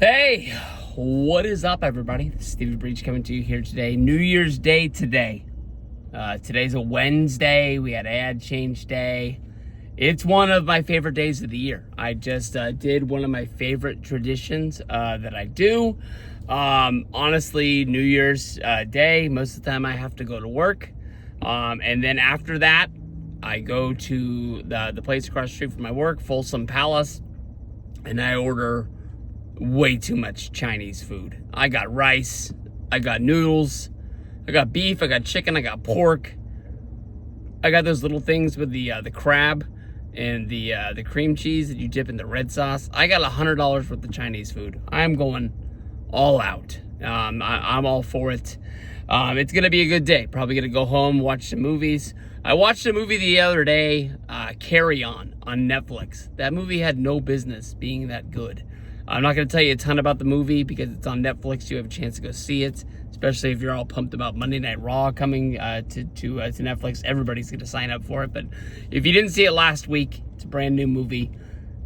Hey, what is up, everybody? This is Stevie Breach coming to you here today. New Year's Day today. Today's a Wednesday. We had ad change day. It's one of my favorite days of the year. I just did one of my favorite traditions that I do. Honestly, New Year's Day, most of the time I have to go to work. And then after that, I go to the place across the street from my work, Folsom Palace, and I order way too much Chinese food. I got rice, I got noodles, I got beef, I got chicken, I got pork. I got those little things with the crab and the cream cheese that you dip in the red sauce. I got $100 worth of Chinese food. I'm going all out. I'm all for it. It's gonna be a good day. Probably gonna go home, watch some movies. I watched a movie the other day, Carry On Netflix. That movie had no business being that good. I'm not going to tell you a ton about the movie because it's on Netflix. You have a chance to go see it, especially if you're all pumped about Monday Night Raw coming to Netflix. Everybody's going to sign up for it. But if you didn't see it last week, it's a brand new movie.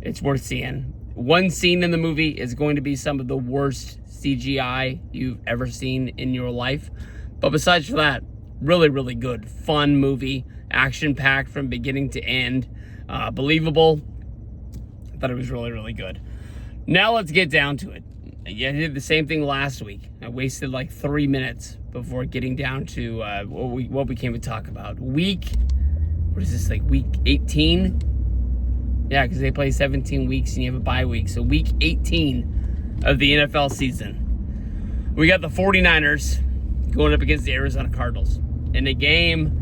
It's worth seeing. One scene in the movie is going to be some of the worst CGI you've ever seen in your life. But besides for that, really, really good, fun movie, action-packed from beginning to end, believable. I thought it was really, really good. Now let's get down to it. I did the same thing last week. I wasted like 3 minutes before getting down to what we came to talk about. Week 18? Yeah, because they play 17 weeks and you have a bye week. So week 18 of the NFL season. We got the 49ers going up against the Arizona Cardinals in a game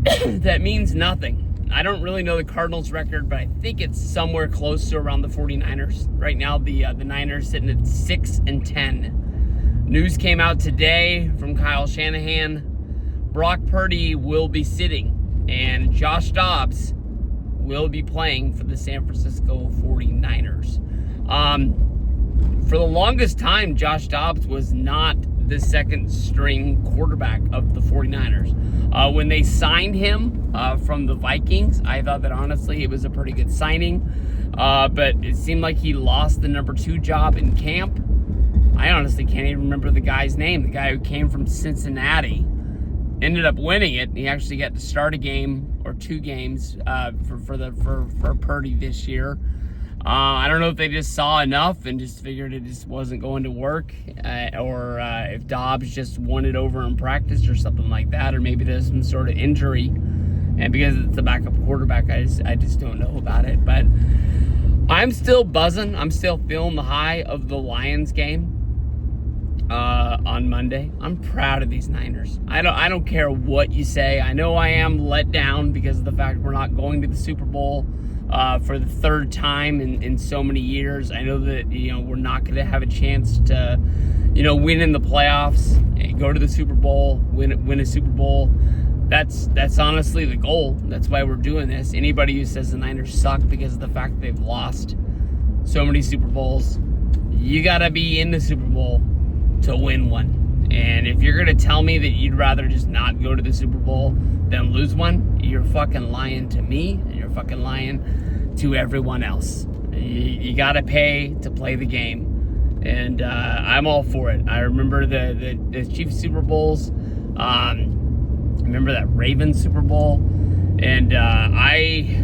that means nothing. I don't really know the Cardinals record, but I think it's somewhere close to around the 49ers. Right now, the Niners sitting at 6-10. News came out today from Kyle Shanahan. Brock Purdy will be sitting, and Josh Dobbs will be playing for the San Francisco 49ers. For the longest time, Josh Dobbs was not the second string quarterback of the 49ers. When they signed him from the Vikings, I thought that honestly it was a pretty good signing. But it seemed like he lost the number 2 job in camp. I honestly can't even remember the guy's name. The guy who came from Cincinnati ended up winning it. He actually got to start a game or 2 games for Purdy this year. I don't know if they just saw enough and just figured it just wasn't going to work, or if Dobbs just won it over in practice or something like that, or maybe there's some sort of injury, and because it's the backup quarterback, I just don't know about it. But I'm still buzzing. I'm still feeling the high of the Lions game on Monday. I'm proud of these Niners. I don't care what you say. I know I am let down because of the fact we're not going to the Super Bowl for the 3rd time in so many years. I know that, we're not going to have a chance to, win in the playoffs, go to the Super Bowl, win a Super Bowl. That's honestly the goal. That's why we're doing this. Anybody who says the Niners suck because of the fact that they've lost so many Super Bowls, you got to be in the Super Bowl to win one. And if you're going to tell me that you'd rather just not go to the Super Bowl than lose one, you're fucking lying to me, and you're fucking lying to everyone else. You got to pay to play the game, and I'm all for it. I remember the Chiefs Super Bowls. I remember that Ravens Super Bowl, and I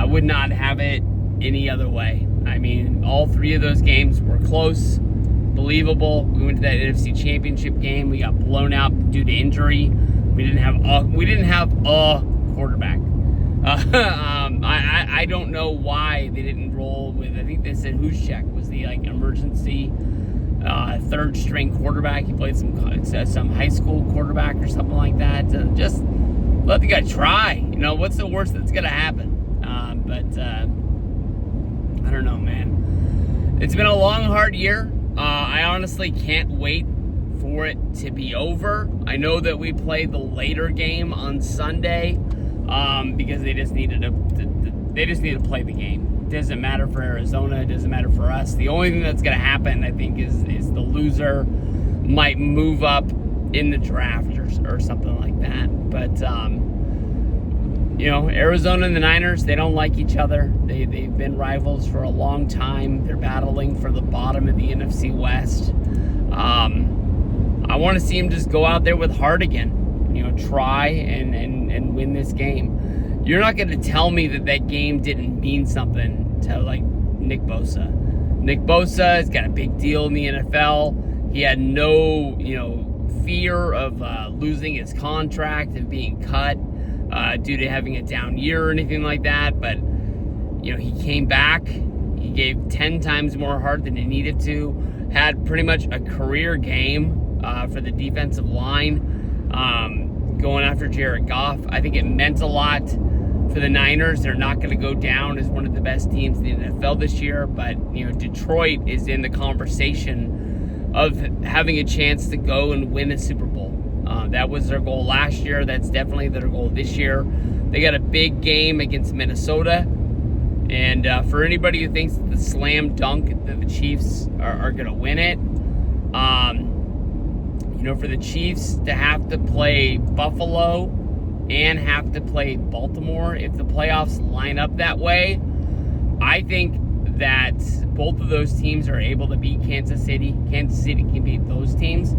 would not have it any other way. I mean, all 3 of those games were close, believable. We went to that NFC Championship game. We got blown out due to injury. We didn't have a quarterback. I don't know why they didn't roll with. I think they said Juszczyk was the emergency 3rd string quarterback. He played some high school quarterback or something like that. Just let the guy try. What's the worst that's gonna happen? But I don't know, man. It's been a long, hard year. I honestly can't wait for it to be over. I know that we played the later game on Sunday because they just needed to play the game. It doesn't matter for Arizona. It doesn't matter for us. The only thing that's going to happen, I think, is the loser might move up in the draft or something like that. But Arizona and the Niners, they don't like each other. They've been rivals for a long time. They're battling for the bottom of the NFC West. I want to see him just go out there with heart again. Try and win this game. You're not going to tell me that game didn't mean something to, like, Nick Bosa. Nick Bosa has got a big deal in the NFL. He had no, fear of losing his contract, of being cut due to having a down year or anything like that. But, he came back. He gave 10 times more heart than he needed to. Had pretty much a career game for the defensive line. Going after Jared Goff. I think it meant a lot for the Niners. They're not going to go down as one of the best teams in the NFL this year, but Detroit is in the conversation of having a chance to go and win a Super Bowl. That was their goal last year. That's definitely their goal this year. They got a big game against Minnesota, and for anybody who thinks that the slam dunk that the Chiefs are going to win it, for the Chiefs to have to play Buffalo and have to play Baltimore, if the playoffs line up that way, I think that both of those teams are able to beat Kansas City. Kansas City can beat those teams,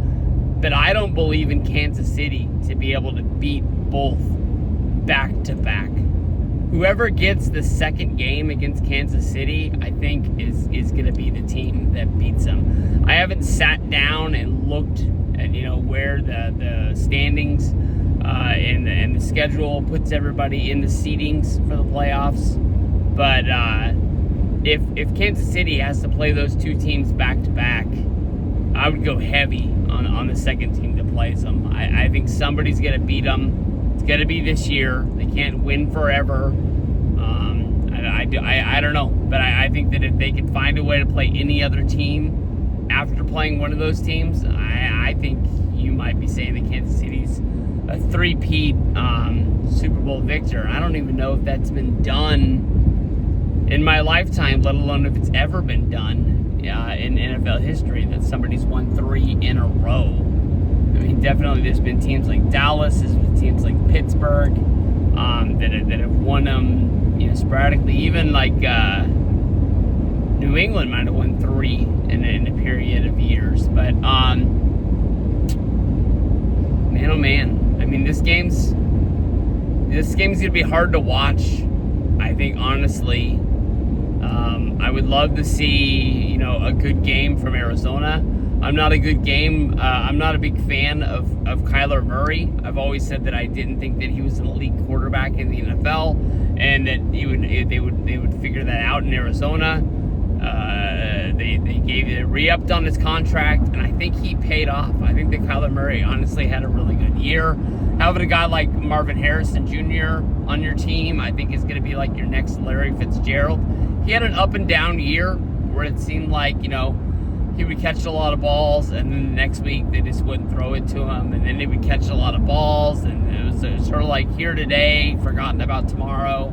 but I don't believe in Kansas City to be able to beat both back-to-back. Whoever gets the second game against Kansas City, I think, is going to be the team that beats them. I haven't sat down and looked at where the standings and the schedule puts everybody in the seedings for the playoffs. But if Kansas City has to play those two teams back to back, I would go heavy on the second team that plays them. I think somebody's going to beat them. It's going to be this year. They can't win forever. I don't know, but I think that if they could find a way to play any other team after playing one of those teams, I think you might be saying that Kansas City's a three-peat Super Bowl victor. I don't even know if that's been done in my lifetime, let alone if it's ever been done in NFL history, that somebody's won 3 in a row. I mean, definitely there's been teams like Dallas, there's been teams like Pittsburgh that have won them sporadically. Even like New England might have won 3 in a period of years. But man, oh man, I mean, this game's gonna be hard to watch. I think, honestly, I would love to see a good game from Arizona. I'm not a big fan of Kyler Murray. I've always said that I didn't think that he was an elite quarterback in the NFL, and that they would figure that out in Arizona. They re-upped on his contract, and I think he paid off. I think that Kyler Murray honestly had a really good year. Having a guy like Marvin Harrison Jr. on your team, I think, is going to be like your next Larry Fitzgerald. He had an up and down year where it seemed like, he would catch a lot of balls, and then the next week they just wouldn't throw it to him, and then he would catch a lot of balls, and it was sort of like here today, forgotten about tomorrow.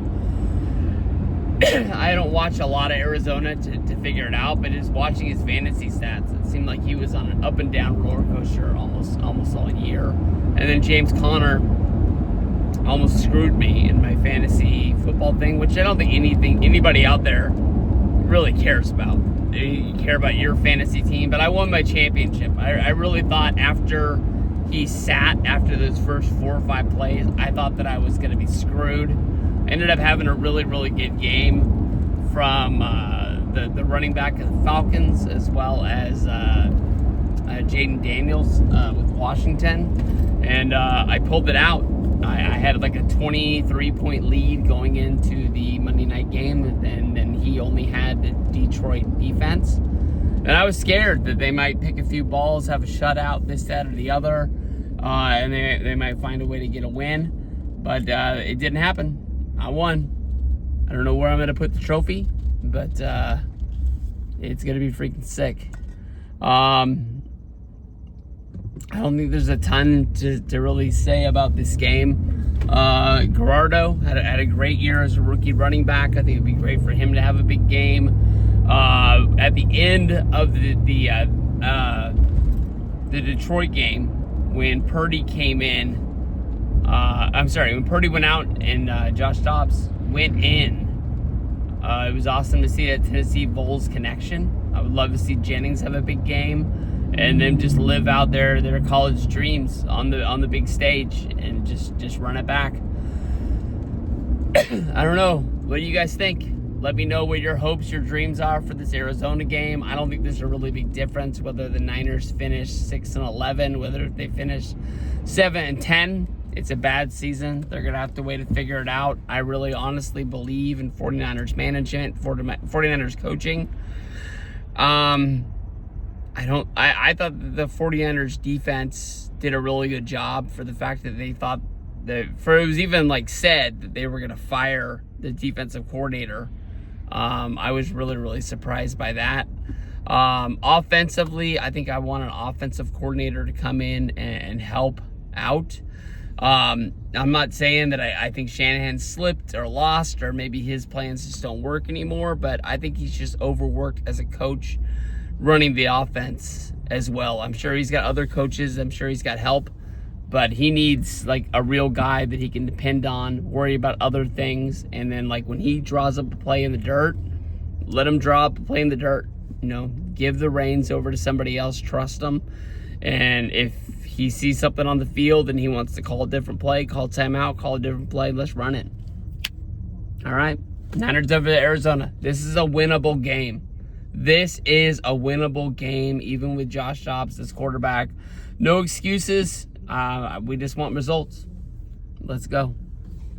I don't watch a lot of Arizona to figure it out, but just watching his fantasy stats, it seemed like he was on an up and down roller coaster almost all year. And then James Conner almost screwed me in my fantasy football thing, which I don't think anybody out there really cares about. You care about your fantasy team, but I won my championship. I really thought after he sat after those first 4 or 5 plays, I thought that I was going to be screwed. I ended up having a really, really good game from the running back of the Falcons, as well as Jaden Daniels with Washington, and I pulled it out. I had like a 23-point lead going into the Monday night game, and then he only had the Detroit defense. And I was scared that they might pick a few balls, have a shutout, this, that, or the other, and they might find a way to get a win. But it didn't happen. I won. I don't know where I'm going to put the trophy, but it's going to be freaking sick. I don't think there's a ton to really say about this game. Gerardo had a great year as a rookie running back. I think it'd be great for him to have a big game. At the end of the Detroit game, when Purdy came in, I'm sorry, when Purdy went out and Josh Dobbs went in, it was awesome to see that Tennessee Vols connection. I would love to see Jennings have a big game and them just live out their college dreams on the big stage and just run it back. I don't know. What do you guys think? Let me know what your hopes, your dreams are for this Arizona game. I don't think there's a really big difference whether the Niners finish 6-11, whether they finish 7-10. It's a bad season. They're going to have to wait to figure it out. I really honestly believe in 49ers management, 49ers coaching. I thought the 49ers defense did a really good job for the fact that they thought it was even like said that they were going to fire the defensive coordinator. I was really, really surprised by that. Offensively, I think I want an offensive coordinator to come in and help out. I'm not saying that I think Shanahan slipped or lost or maybe his plans just don't work anymore, but I think he's just overworked as a coach running the offense as well. I'm sure he's got other coaches. I'm sure he's got help, but he needs like a real guy that he can depend on, worry about other things, and then like when he draws up a play in the dirt, let him draw up a play in the dirt. Give the reins over to somebody else, trust him, and if he sees something on the field and he wants to call a different play, call timeout, call a different play, let's run it. All right, Niners over to Arizona. This is a winnable game. This is a winnable game, even with Josh Dobbs as quarterback. No excuses. We just want results. Let's go.